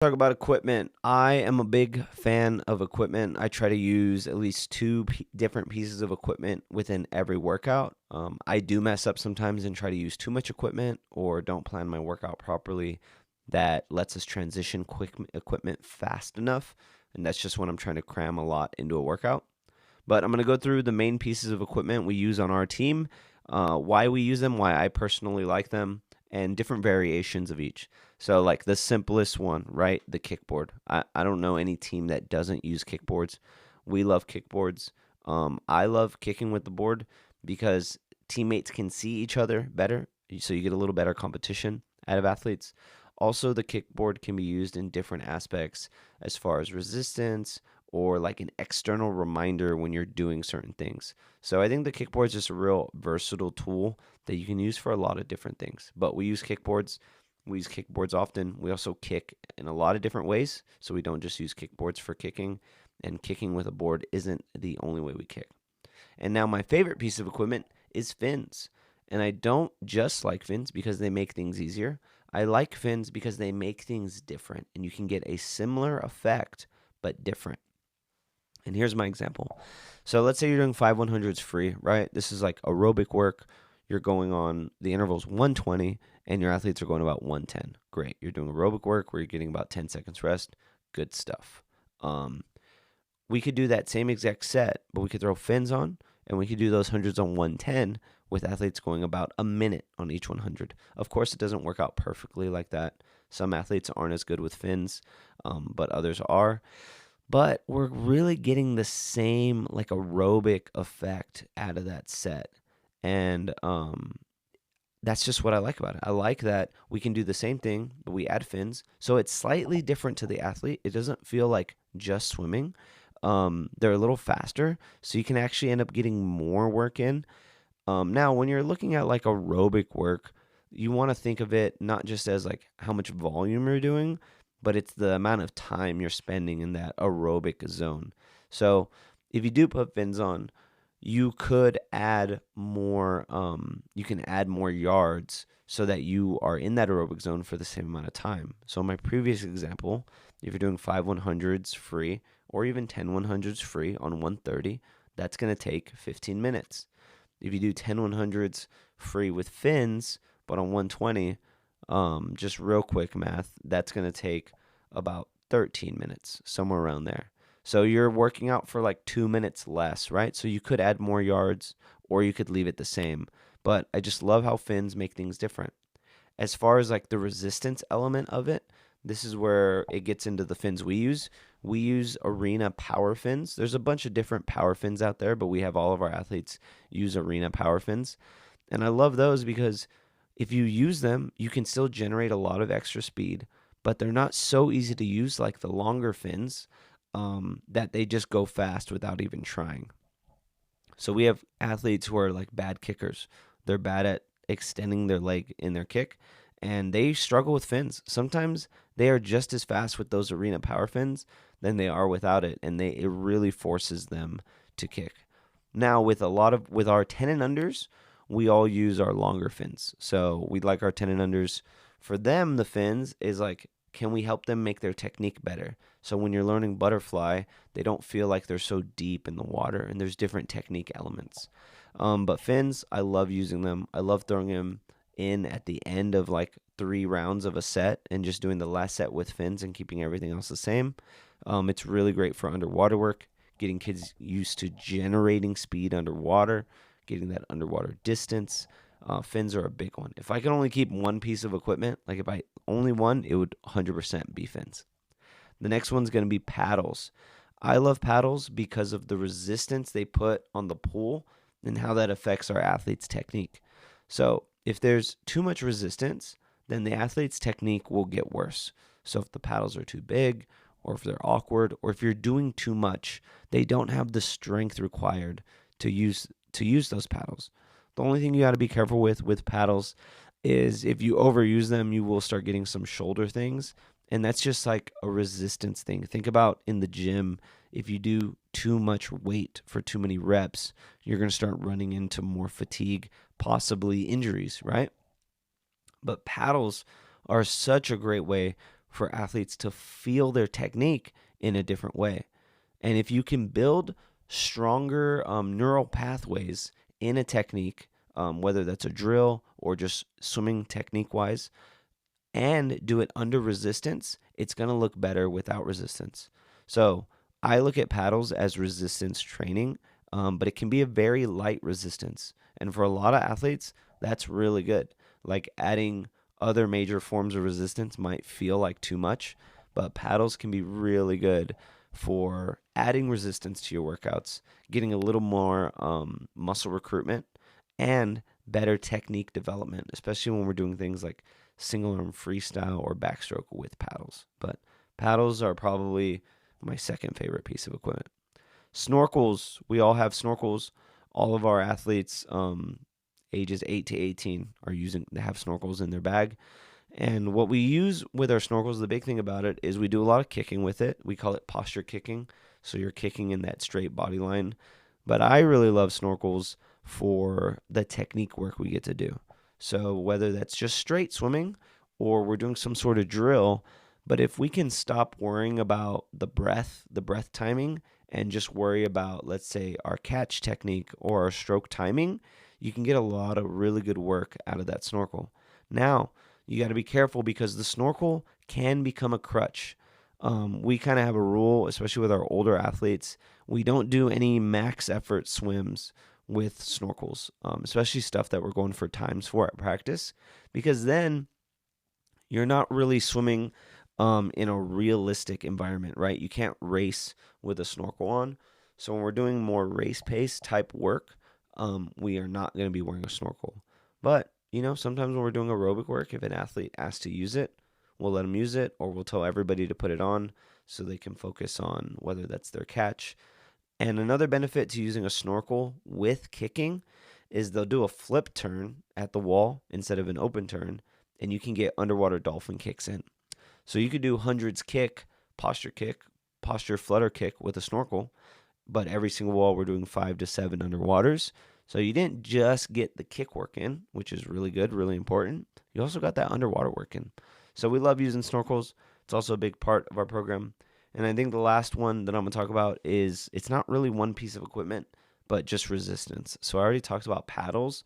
Talk about equipment. I am a big fan of equipment. I try to use at least different pieces of equipment within every workout. I do mess up sometimes and try to use too much equipment or don't plan my workout properly that lets us transition quick equipment fast enough. And that's just when I'm trying to cram a lot into a workout. But I'm going to go through the main pieces of equipment we use on our team, why we use them, why I personally like them, and different variations of each. So, like the simplest one, right? The kickboard. I don't know any team that doesn't use kickboards. We love kickboards. I love kicking with the board because teammates can see each other better. So, you get a little better competition out of athletes. Also, the kickboard can be used in different aspects as far as resistance or like an external reminder when you're doing certain things. So I think the kickboard is just a real versatile tool that you can use for a lot of different things. But we use kickboards. We use kickboards often. We also kick in a lot of different ways. So we don't just use kickboards for kicking. And kicking with a board isn't the only way we kick. And now my favorite piece of equipment is fins. And I don't just like fins because they make things easier. I like fins because they make things different and you can get a similar effect but different. And here's my example. So let's say you're doing 5 100s free, right? This is like aerobic work. You're going on the intervals 120 and your athletes are going about 110. Great. You're doing aerobic work where you're getting about 10 seconds rest. Good stuff. We could do that same exact set, but we could throw fins on and we could do those hundreds on 110 with athletes going about a minute on each 100. Of course, it doesn't work out perfectly like that. Some athletes aren't as good with fins, but others are. But we're really getting the same like aerobic effect out of that set. And that's just what I like about it. I like that we can do the same thing, but we add fins. So it's slightly different to the athlete. It doesn't feel like just swimming. They're a little faster, so you can actually end up getting more work in. Now, when you're looking at like aerobic work, you want to think of it not just as like how much volume you're doing, but it's the amount of time you're spending in that aerobic zone. So if you do put fins on, you could add more. You can add more yards so that you are in that aerobic zone for the same amount of time. So in my previous example, if you're doing 5 100s free or even 10 100s free on 130, that's going to take 15 minutes. If you do 10 100s free with fins, but on 120, just real quick math, that's going to take about 13 minutes, somewhere around there. So you're working out for like 2 minutes less, right? So you could add more yards or you could leave it the same. But I just love how fins make things different. As far as like the resistance element of it, this is where it gets into the fins we use. We use Arena Power Fins. There's a bunch of different power fins out there, but we have all of our athletes use Arena Power Fins. And I love those because if you use them, you can still generate a lot of extra speed, but they're not so easy to use like the longer fins that they just go fast without even trying. So we have athletes who are like bad kickers. They're bad at extending their leg in their kick, and they struggle with fins. Sometimes they are just as fast with those Arena Power Fins than they are without it, and it really forces them to kick. Now with our 10 and unders, we all use our longer fins. So we like our 10 and unders. For them, the fins is like, can we help them make their technique better? So when you're learning butterfly, they don't feel like they're so deep in the water, and there's different technique elements. But fins, I love using them. I love throwing them in at the end of like 3 rounds of a set and just doing the last set with fins and keeping everything else the same. It's really great for underwater work, getting kids used to generating speed underwater, getting that underwater distance. Fins are a big one. If I could only keep one piece of equipment, like if I only one, it would 100% be fins. The next one's going to be paddles. I love paddles because of the resistance they put on the pool and how that affects our athlete's technique. So if there's too much resistance, then the athlete's technique will get worse. So if the paddles are too big, or if they're awkward, or if you're doing too much, they don't have the strength required to use those paddles. The only thing you got to be careful with paddles is if you overuse them, you will start getting some shoulder things. And that's just like a resistance thing. Think about in the gym, if you do too much weight for too many reps, you're going to start running into more fatigue, possibly injuries, right? But paddles are such a great way for athletes to feel their technique in a different way. And if you can build stronger neural pathways in a technique, whether that's a drill or just swimming technique wise, and do it under resistance, it's going to look better without resistance. So I look at paddles as resistance training, but it can be a very light resistance. And for a lot of athletes, that's really good. Like adding other major forms of resistance might feel like too much, but paddles can be really good for adding resistance to your workouts, getting a little more muscle recruitment, and better technique development, especially when we're doing things like single arm freestyle or backstroke with paddles. But paddles are probably my second favorite piece of equipment. Snorkels, we all have snorkels. All of our athletes, ages 8 to 18, they have snorkels in their bag. And what we use with our snorkels, the big thing about it is we do a lot of kicking with it. We call it posture kicking. So you're kicking in that straight body line. But I really love snorkels for the technique work we get to do. So whether that's just straight swimming or we're doing some sort of drill, but if we can stop worrying about the breath timing, and just worry about, let's say, our catch technique or our stroke timing, you can get a lot of really good work out of that snorkel. Now, you got to be careful because the snorkel can become a crutch. We kind of have a rule, especially with our older athletes, we don't do any max effort swims with snorkels, especially stuff that we're going for times for at practice, because then you're not really swimming in a realistic environment, right? You can't race with a snorkel on. So when we're doing more race pace type work, we are not going to be wearing a snorkel. But, sometimes when we're doing aerobic work, if an athlete asks to use it, we'll let them use it, or we'll tell everybody to put it on so they can focus on whether that's their catch. And another benefit to using a snorkel with kicking is they'll do a flip turn at the wall instead of an open turn, and you can get underwater dolphin kicks in. So you could do hundreds kick, posture flutter kick with a snorkel, but every single wall we're doing 5 to 7 underwaters. So you didn't just get the kick work in, which is really good, really important. You also got that underwater work in. So we love using snorkels. It's also a big part of our program. And I think the last one that I'm going to talk about is it's not really one piece of equipment, but just resistance. So I already talked about paddles,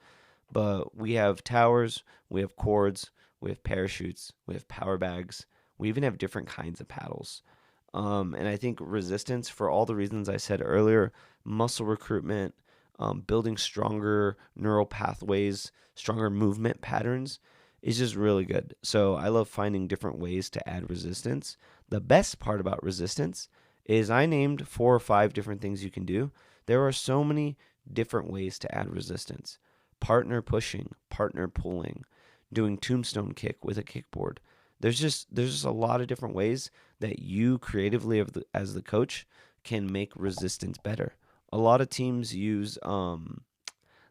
but we have towers, we have cords, we have parachutes, we have power bags. We even have different kinds of paddles. And I think resistance, for all the reasons I said earlier, muscle recruitment, building stronger neural pathways, stronger movement patterns, is just really good. So I love finding different ways to add resistance. The best part about resistance is I named 4 or 5 different things you can do. There are so many different ways to add resistance. Partner pushing, partner pulling, doing tombstone kick with a kickboard. There's just a lot of different ways that you creatively as the coach can make resistance better. A lot of teams use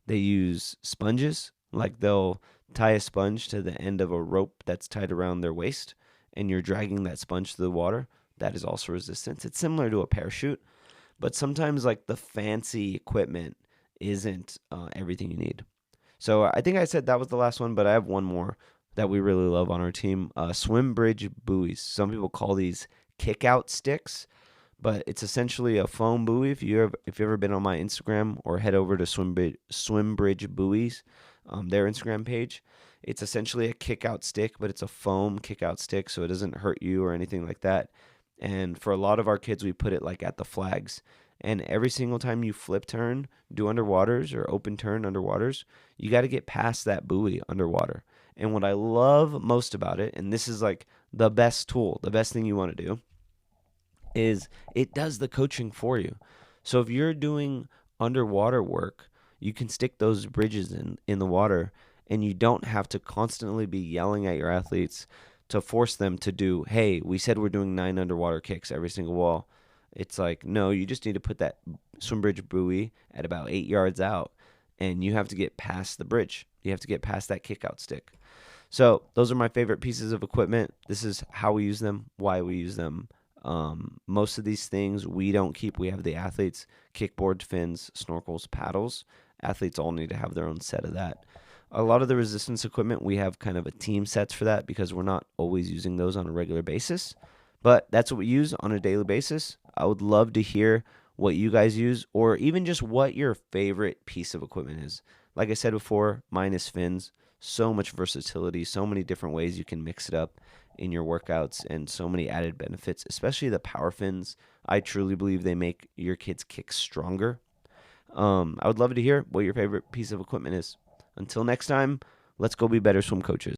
they use sponges, like they'll tie a sponge to the end of a rope that's tied around their waist, and you're dragging that sponge to the water. That is also resistance. It's similar to a parachute, but sometimes like the fancy equipment isn't everything you need. So I think I said that was the last one, but I have one more that we really love on our team. Swim bridge buoys. Some people call these kick out sticks, but it's essentially a foam buoy. If you've ever been on my Instagram or head over to Swim Bridge Buoys, their Instagram page, it's essentially a kick out stick, but it's a foam kick out stick, so it doesn't hurt you or anything like that. And for a lot of our kids, we put it like at the flags. And every single time you flip turn, do underwaters or open turn underwaters, you got to get past that buoy underwater. And what I love most about it, and this is like the best tool, the best thing you want to do, is it does the coaching for you. So if you're doing underwater work, you can stick those bridges in the water, and you don't have to constantly be yelling at your athletes to force them to do, hey, we said we're doing 9 underwater kicks every single wall. It's like, no, you just need to put that swim bridge buoy at about 8 yards out, and you have to get past the bridge. You have to get past that kick out stick. So those are my favorite pieces of equipment. This is how we use them, why we use them. Most of these things we don't keep. We have the athletes, kickboard, fins, snorkels, paddles. Athletes all need to have their own set of that. A lot of the resistance equipment, we have kind of a team sets for that because we're not always using those on a regular basis. But that's what we use on a daily basis. I would love to hear what you guys use or even just what your favorite piece of equipment is. Like I said before, mine is fins. So much versatility, so many different ways you can mix it up in your workouts, and so many added benefits, especially the power fins. I truly believe they make your kids' kicks stronger. I would love to hear what your favorite piece of equipment is. Until next time, let's go be better swim coaches.